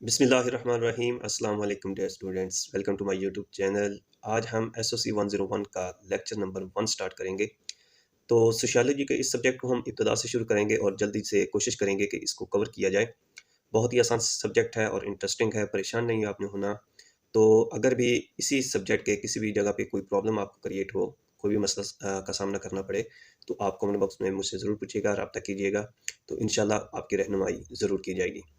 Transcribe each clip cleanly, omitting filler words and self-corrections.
बिस्मिल्लाहिर्रहमानिर्रहीम अस्सलाम वालेकुम dear students, welcome to my YouTube channel. आज हम एसओसी 101 का लेक्चर नंबर 1 स्टार्ट करेंगे। तो सोशियोलॉजी के इस सब्जेक्ट को हम इब्तिदा से शुरू करेंगे और जल्दी से कोशिश करेंगे कि इसको कवर किया जाए। बहुत ही आसान सब्जेक्ट है और इंटरेस्टिंग है, परेशान नहीं आपने होना। तो अगर भी इसी सब्जेक्ट के किसी भी जगह पे कोई प्रॉब्लम आपको क्रिएट हो, कोई भी मसला का सामना करना पड़े, तो आप कमेंट बॉक्स में मुझसे ज़रूर पूछिएगा, रब्ता कीजिएगा, तो इंशाल्लाह आपकी रहनुमाई ज़रूर की जाएगी।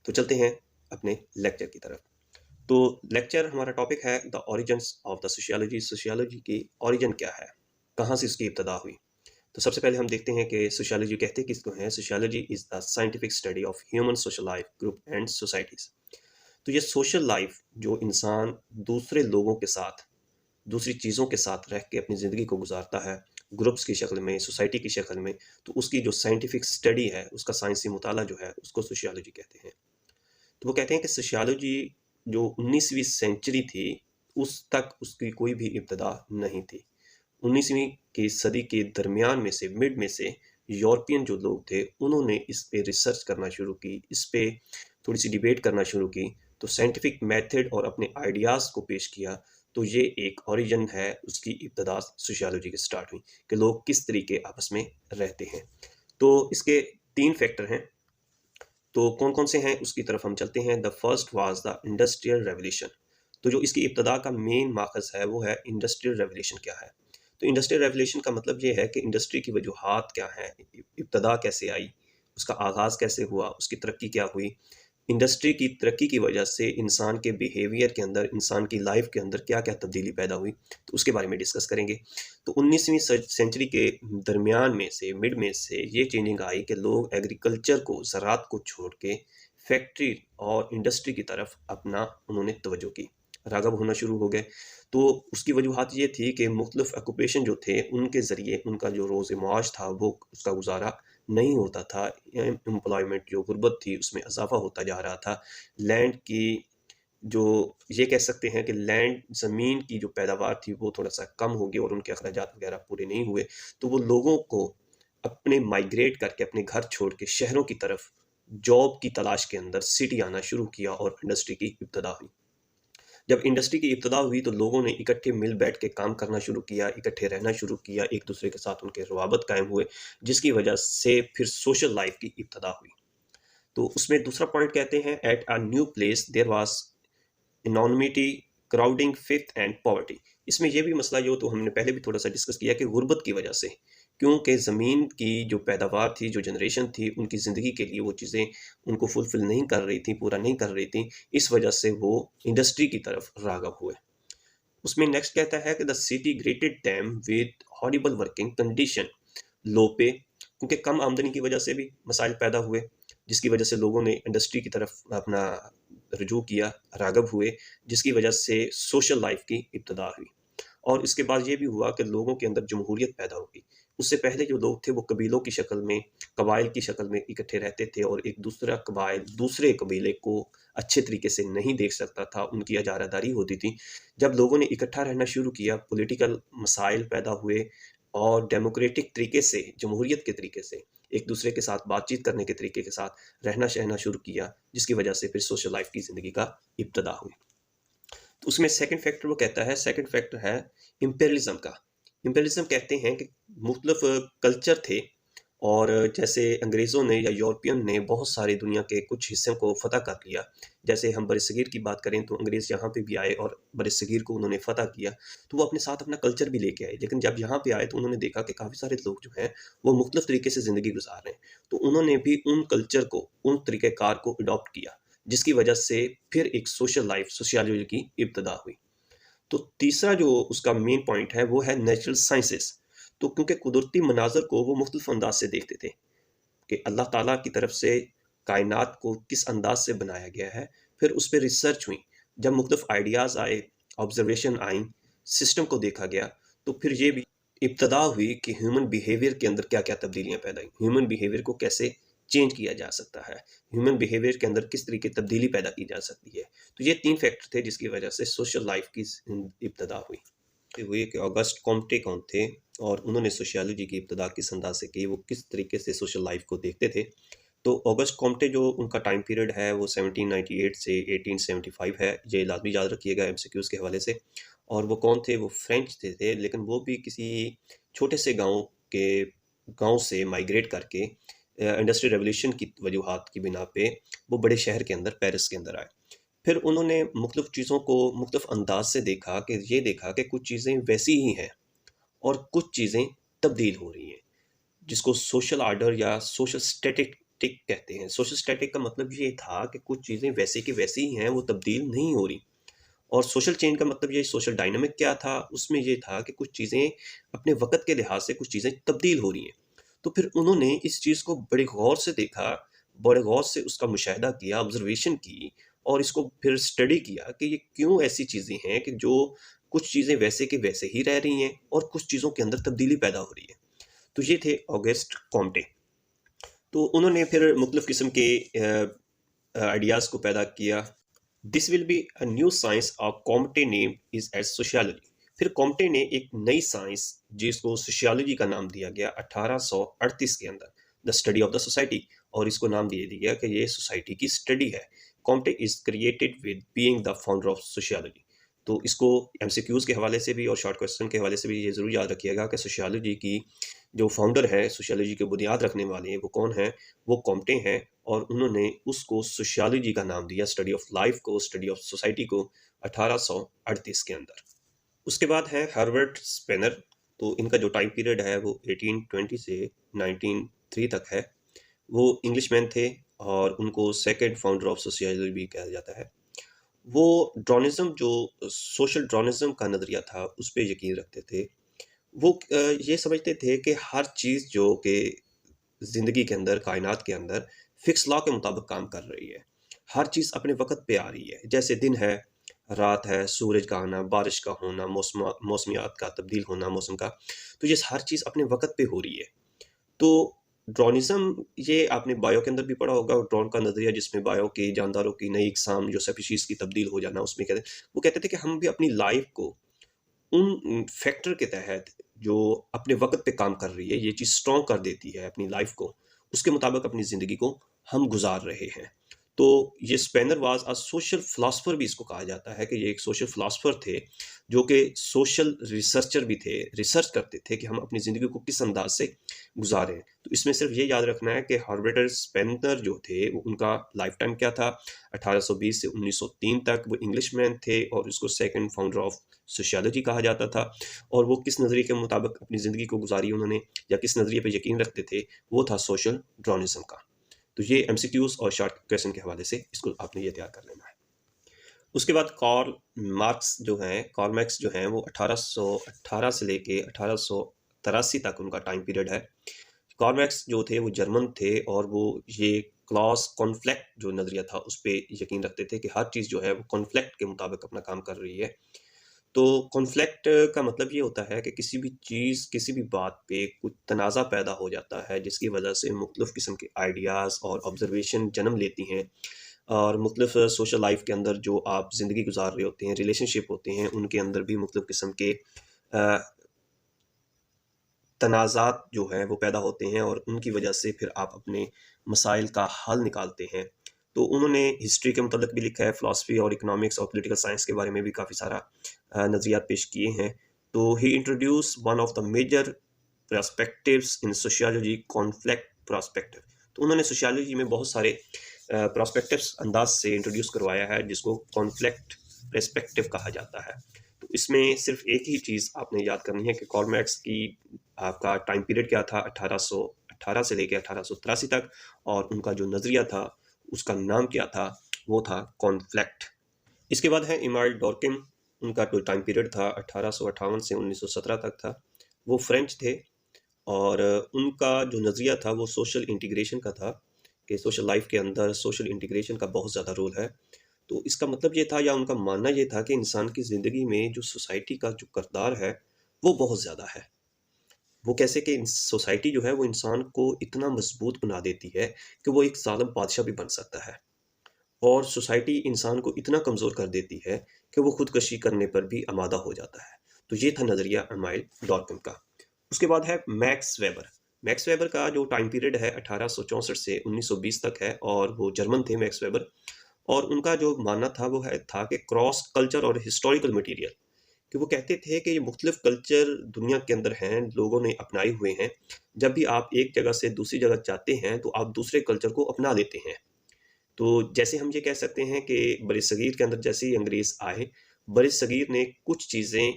तो चलते हैं अपने लेक्चर की तरफ। तो लेक्चर हमारा टॉपिक है the origins of the sociology. Sociology की ओरिजिन क्या है, कहाँ से इसकी इब्तदा हुई। तो सबसे पहले हम देखते हैं कि सोशियोलॉजी कहते किसको हैं। Sociology is the scientific study of human social life, group and societies. तो ये सोशल लाइफ जो इंसान दूसरे लोगों के साथ, दूसरी चीज़ों के साथ रह के अपनी ज़िंदगी को गुजारता है, ग्रुप्स की शक्ल में, सोसाइटी की शक्ल में, तो उसकी जो साइंटिफिक स्टडी है, उसका साइंसी मुताला जो है, उसको सोशियोलॉजी कहते हैं। तो वो कहते हैं कि सोशियोलॉजी जो 19वीं सेंचुरी थी, उस तक उसकी कोई भी इब्तदा नहीं थी। 19वीं की सदी के दरमियान में से, मिड में से यूरोपियन जो लोग थे, उन्होंने इस पे रिसर्च करना शुरू की, इस पे थोड़ी सी डिबेट करना शुरू की, तो साइंटिफिक मेथड और अपने आइडियाज़ को पेश किया। तो ये एक ओरिजिन है, उसकी इब्तदा सोशियोलॉजी की स्टार्ट हुई कि लोग किस तरीके आपस में रहते हैं। तो इसके 3 फैक्टर हैं। तो कौन कौन से हैं उसकी तरफ हम चलते हैं। The first was the industrial revolution. तो जो इसकी इब्तदा का मेन माखज है वो है इंडस्ट्रियल रेवोल्यूशन क्या है। तो इंडस्ट्रियल रेवोल्यूशन का मतलब ये है कि इंडस्ट्री की वजूहात क्या हैं, इब्तदा कैसे आई, उसका आगाज़ कैसे हुआ, उसकी तरक्की क्या हुई, इंडस्ट्री की तरक्की की वजह से इंसान के बिहेवियर के अंदर, इंसान की लाइफ के अंदर क्या क्या तब्दीली पैदा हुई, तो उसके बारे में डिस्कस करेंगे। तो 19वीं सेंचुरी के दरमियान में से, मिड में से ये चेंजिंग आई कि लोग एग्रीकल्चर को, ज़राअत को छोड़ के फैक्ट्री और इंडस्ट्री की तरफ अपना उन्होंने तवज्जो की, राग़ब होना शुरू हो गए। तो उसकी वजूहात ये थी कि मुख्तलिफ ऑक्यूपेशन जो थे, उनके ज़रिए उनका जो रोज़ माश था, वो उसका गुजारा नहीं होता था। एम्प्लॉयमेंट जो गुर्बत थी, उसमें इजाफा होता जा रहा था। लैंड की जो, ये कह सकते हैं कि लैंड, ज़मीन की जो पैदावार थी, वो थोड़ा सा कम हो गई और उनके अखराजात वगैरह पूरे नहीं हुए। तो वो लोगों को अपने माइग्रेट करके अपने घर छोड़ के शहरों की तरफ जॉब की तलाश के अंदर सिटी आना शुरू किया और इंडस्ट्री की इब्तदा हुई। जब इंडस्ट्री की इब्तदा हुई तो लोगों ने इकट्ठे मिल बैठ के काम करना शुरू किया, इकट्ठे रहना शुरू किया, एक दूसरे के साथ उनके रवाबत कायम हुए, जिसकी वजह से फिर सोशल लाइफ की इब्तदा हुई। तो उसमें दूसरा पॉइंट कहते हैं, at a new place there was enormity, crowding, filth and poverty. इसमें यह भी मसला जो तो हमने पहले भी थोड़ा सा डिस्कस किया कि गुर्बत की वजह से, क्योंकि ज़मीन की जो पैदावार थी, जो जनरेशन थी, उनकी ज़िंदगी के लिए वो चीज़ें उनको फुलफिल नहीं कर रही थी, पूरा नहीं कर रही थी, इस वजह से वो इंडस्ट्री की तरफ राग़ब हुए। उसमें नेक्स्ट कहता है कि the city greeted them with horrible working condition, low pay, क्योंकि कम आमदनी की वजह से भी मसाइल पैदा हुए, जिसकी वजह से लोगों ने इंडस्ट्री की तरफ अपना रुजू किया, राग़ब हुए, जिसकी वजह से सोशल लाइफ की इब्तदा हुई। और इसके बाद ये भी हुआ कि लोगों के अंदर जमहूरियत पैदा हो गई। उससे पहले जो लोग थे वो कबीलों की शक्ल में, कबाइल की शक्ल में इकट्ठे रहते थे और एक दूसरा कबाइल दूसरे कबीले को अच्छे तरीके से नहीं देख सकता था, उनकी इजारादारी होती थी। जब लोगों ने इकट्ठा रहना शुरू किया, पॉलिटिकल मसाइल पैदा हुए और डेमोक्रेटिक तरीके से, जमहूरियत के तरीके से, एक दूसरे के साथ बातचीत करने के तरीके के साथ रहना सहना शुरू किया, जिसकी वजह से फिर सोशल लाइफ की ज़िंदगी का इब्तदा हुई। तो उसमें सेकंड फैक्टर वो कहता है, सेकंड फैक्टर है इम्पेरियलिज्म का। इम्पेरियलिज्म कहते हैं कि मुख्तलिफ कल्चर थे और जैसे अंग्रेज़ों ने या यूरोपियन ने बहुत सारी दुनिया के कुछ हिस्सों को फ़तह कर लिया। जैसे हम बरसगीर की बात करें तो अंग्रेज़ यहाँ पे भी आए और बरसगीर को उन्होंने फ़तह किया, तो वो अपने साथ अपना कल्चर भी लेके आए। लेकिन जब यहाँ पे आए तो उन्होंने देखा कि काफ़ी सारे लोग जो हैं वो मुख्तलिफ तरीके से ज़िंदगी गुजार रहे हैं, तो उन्होंने भी उन कल्चर को, उन तरीक़ेकार को अडॉप्ट किया, जिसकी वजह से फिर एक सोशल लाइफ, सोशियोलॉजी की इब्तदा हुई। तो तीसरा जो उसका मेन पॉइंट है वो है नेचुरल साइंसेस। तो क्योंकि कुदरती मनाज़र को वो मुख्तलिफ अंदाज से देखते थे कि अल्लाह ताला की तरफ से कायनात को किस अंदाज से बनाया गया है, फिर उस पर रिसर्च हुई। जब मुख्तलिफ आइडियाज़ आए, ऑब्जर्वेशन आई, सिस्टम को देखा गया, तो फिर ये भी इब्तदा हुई कि ह्यूमन बिहेवियर के अंदर क्या क्या तब्दीलियाँ पैदा हुई, ह्यूमन बिहेवियर को कैसे चेंज किया जा सकता है, ह्यूमन बिहेवियर के अंदर किस तरीके तब्दीली पैदा की जा सकती है। तो ये 3 फैक्टर थे जिसकी वजह से सोशल लाइफ की इब्तदा हुई। हुई कि ऑगस्ट कॉम्टे कौन थे और उन्होंने सोशियोलॉजी की इब्तदा किस अंदाज से की, वो किस तरीके से सोशल लाइफ को देखते थे। तो ऑगस्ट कॉम्टे जो उनका टाइम पीरियड है वो 1798 से 1875 है, ये लाजमी याद रखिएगा एमसीक्यूज़ के हवाले से। और वो कौन थे? वो फ्रेंच थे, लेकिन वो भी किसी छोटे से गाँव से माइग्रेट करके इंडस्ट्रियल रेवोल्यूशन की वजूहात की बिना पे वो बड़े शहर के अंदर, पेरिस के अंदर आए। फिर उन्होंने मुख्तलिफ़ चीज़ों को मुख्तलिफ़ अंदाज से देखा कि कुछ चीज़ें वैसी ही हैं और कुछ चीज़ें तब्दील हो रही हैं, जिसको सोशल आर्डर या सोशल स्टैटिक कहते हैं। सोशल स्टैटिक का मतलब ये था कि कुछ चीज़ें वैसी की वैसी ही हैं, वो तब्दील नहीं हो रही। और सोशल चेंज का मतलब ये सोशल डायनामिक क्या था? उसमें ये था कि कुछ चीज़ें अपने वक़्त के लिहाज से कुछ चीज़ें तब्दील हो रही हैं। तो फिर उन्होंने इस चीज़ को बड़े गौर से देखा, बड़े गौर से उसका मुशाहिदा किया, ऑब्ज़र्वेशन की और इसको फिर स्टडी किया कि ये क्यों ऐसी चीज़ें हैं कि जो कुछ चीज़ें वैसे के वैसे ही रह रही हैं और कुछ चीज़ों के अंदर तब्दीली पैदा हो रही है। तो ये थे ऑगस्ट कॉम्टे। तो उन्होंने फिर मुख्तलिफ़ किस्म के आइडियाज़ को पैदा किया। This will be a new science of Comte name is as sociology. फिर कॉम्टे ने एक नई साइंस जिसको सोशियोलॉजी का नाम दिया गया 1838 के अंदर, the study of the society, और इसको नाम दे दिया कि ये सोसाइटी की स्टडी है। Comte is created with being the founder of sociology. तो इसको एमसीक्यूज़ के हवाले से भी और शॉर्ट क्वेश्चन के हवाले से भी ये ज़रूर याद रखिएगा कि सोशियोलॉजी की जो फाउंडर है, सोशियोलॉजी के बुनियाद रखने वाले हैं, वो कौन हैं? वो कॉम्टे हैं। और उन्होंने उसको सोशियोलॉजी का नाम दिया, स्टडी ऑफ लाइफ को, स्टडी ऑफ सोसाइटी को, 1838 के अंदर। उसके बाद है हर्बर्ट स्पेनर। तो इनका जो टाइम पीरियड है वो 1820 से 1903 तक है। वो इंग्लिशमैन थे और उनको सेकंड फाउंडर ऑफ सोशियोलॉजी भी कहा जाता है। वो ड्रोनिज्म, जो सोशल ड्रोनिज्म का नज़रिया था, उस पे यकीन रखते थे। वो ये समझते थे कि हर चीज़ जो कि ज़िंदगी के अंदर, कायनात के अंदर फ़िक्स लॉ के मुताबिक काम कर रही है। हर चीज़ अपने वक़्त पे आ रही है। जैसे दिन है, रात है, सूरज का आना, बारिश का होना, मौसमियात का तब्दील होना मौसम का, तो ये हर चीज़ अपने वक़्त पे हो रही है। तो ड्रोनिज़्म, ये आपने बायो के अंदर भी पढ़ा होगा, ड्रोन का नज़रिया, जिसमें बायो की जानदारों की नई इकसाम जो स्पीशीज़ की तब्दील हो जाना, उसमें कहते हैं, वो कहते थे कि हम भी अपनी लाइफ़ को उन फैक्टर के तहत जो अपने वक़्त पे काम कर रही है, ये चीज़ स्ट्रॉन्ग कर देती है अपनी लाइफ़ को, उसके मुताबिक अपनी ज़िंदगी को हम गुज़ार रहे हैं। तो ये स्पेनर वाज़ अ सोशल फ़िलॉसफ़र भी इसको कहा जाता है कि ये एक सोशल फ़िलॉसफ़र थे, जो कि सोशल रिसर्चर भी थे, रिसर्च करते थे कि हम अपनी ज़िंदगी को किस अंदाज़ से गुज़ारें। तो इसमें सिर्फ़ ये याद रखना है कि हर्बर्ट स्पेनर जो थे, वो उनका लाइफ़ टाइम क्या था, 1820 से 1903 तक। वो इंग्लिशमैन थे और उसको सेकंड फाउंडर ऑफ सोशियोलॉजी कहा जाता था। और वो किस नज़रिए के मुताबिक अपनी ज़िंदगी को गुजारी उन्होंने, या किस नज़रिए पे यकीन रखते थे, वो था सोशल ड्रोनिज़्म का। तो ये एमसीक्यूज़ और शॉर्ट क्वेश्चन के हवाले से इसको आपने ये तैयार कर लेना है। उसके बाद कार्ल मैक्स जो हैं, वो 1818 से लेके 1883 तक उनका टाइम पीरियड है। कार्ल मैक्स जो थे वो जर्मन थे और वो ये क्लॉस कॉन्फ्लिक्ट जो नज़रिया था उस पे यकीन रखते थे कि हर चीज़ जो है वो कॉन्फ्लिक्ट के मुताबिक अपना काम कर रही है। तो कॉन्फ्लिक्ट का मतलब ये होता है कि किसी भी चीज़, किसी भी बात पे कुछ तनाज़ा पैदा हो जाता है, जिसकी वजह से मुख्तलिफ़ किस्म के आइडियाज़ और ऑब्ज़र्वेशन जन्म लेती हैं। और मुख्तलिफ़ सोशल लाइफ़ के अंदर जो आप ज़िंदगी गुज़ार रहे होते हैं, रिलेशनशिप होते हैं, उनके अंदर भी मुख्तलिफ़ किस्म के अ, तनाज़ात जो हैं वो पैदा होते हैं और उनकी वजह से फिर आप अपने मसाइल का हल निकालते हैं। तो उन्होंने हिस्ट्री के मुतल्लिक़ भी लिखा है, फ़िलॉसफ़ी और इकोनॉमिक्स और पॉलिटिकल साइंस के बारे में भी काफ़ी सारा नज़रियात पेश किए हैं। तो he introduce one of the major perspectives in sociology, conflict perspective. तो उन्होंने सोशियोलॉजी में बहुत सारे पर्सपेक्टिव्स अंदाज से इंट्रोड्यूस करवाया है, जिसको कॉन्फ्लिक्ट पर्सपेक्टिव कहा जाता है। तो इसमें सिर्फ एक ही चीज़ आपने याद करनी है कि कार्ल मार्क्स की आपका टाइम पीरियड क्या था, 1818 से लेकर 1883 तक, और उनका जो नज़रिया था उसका नाम क्या था, वो था कॉन्फ्लिक्ट। इसके बाद है इमाइल डॉर्किन। उनका जो टाइम पीरियड था 1858 से 1917 तक था। वो फ्रेंच थे और उनका जो नज़रिया था वो सोशल इंटीग्रेशन का था, कि सोशल लाइफ के अंदर सोशल इंटीग्रेशन का बहुत ज़्यादा रोल है। तो इसका मतलब ये था, या उनका मानना ये था, कि इंसान की ज़िंदगी में जो सोसाइटी का जो किरदार है वो बहुत ज़्यादा है। वो कैसे कि सोसाइटी जो है वो इंसान को इतना मजबूत बना देती है कि वो एक ज़ालिम बादशाह भी बन सकता है, और सोसाइटी इंसान को इतना कमज़ोर कर देती है कि वो खुदकशी करने पर भी आमादा हो जाता है। तो ये था नज़रिया इमाइल डॉर्कन का। उसके बाद है मैक्स वेबर। मैक्स वेबर का जो टाइम पीरियड है 1864 से 1920 तक है और वो जर्मन थे मैक्स वेबर। और उनका जो मानना था वो है था कि क्रॉस कल्चर और हिस्टोरिकल मटेरियल, कि वो कहते थे कि ये मुख्तलिफ कल्चर दुनिया के अंदर हैं, लोगों ने अपनाए हुए हैं। जब भी आप एक जगह से दूसरी जगह जाते हैं तो आप दूसरे कल्चर को अपना लेते हैं। तो जैसे हम ये कह सकते हैं कि बरसगीर के अंदर जैसे ही अंग्रेज़ आए, बरसगीर ने कुछ चीज़ें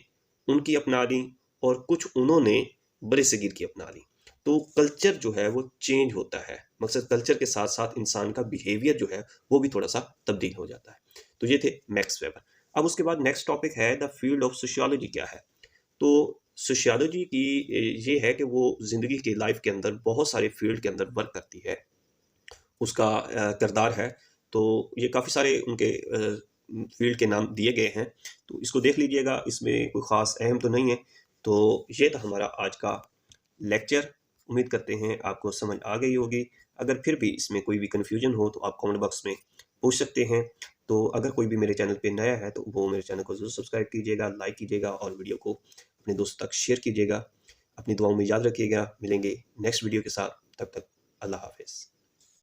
उनकी अपना लीं और कुछ उन्होंने बरसगीर की अपना लीं। तो कल्चर जो है वो चेंज होता है, मकसद कल्चर के साथ-साथ इंसान का बिहेवियर जो है वो भी थोड़ा-सा तब्दील हो जाता है। तो ये थे मैक्स वेबर। अब उसके बाद नेक्स्ट टॉपिक है द फील्ड ऑफ सोशियोलॉजी क्या है? तो सोशियोलॉजी की ये है कि वो ज़िंदगी की लाइफ़ के अंदर बहुत सारे फील्ड के अंदर वर्क करती है। उसका किरदार है। तो ये काफ़ी सारे उनके फ़ील्ड के नाम दिए गए हैं, तो इसको देख लीजिएगा, इसमें कोई ख़ास अहम तो नहीं है। तो ये था हमारा आज का लेक्चर। उम्मीद करते हैं आपको समझ आ गई होगी। अगर फिर भी इसमें कोई भी कन्फ्यूज़न हो तो आप कमेंट बॉक्स में पूछ सकते हैं। तो अगर कोई भी मेरे चैनल पे नया है तो वो मेरे चैनल को ज़रूर सब्सक्राइब कीजिएगा, लाइक कीजिएगा और वीडियो को अपने दोस्तों तक शेयर कीजिएगा। अपनी दुआओं में याद रखिएगा। मिलेंगे नेक्स्ट वीडियो के साथ, तब तक अल्लाह हाफ़िज़।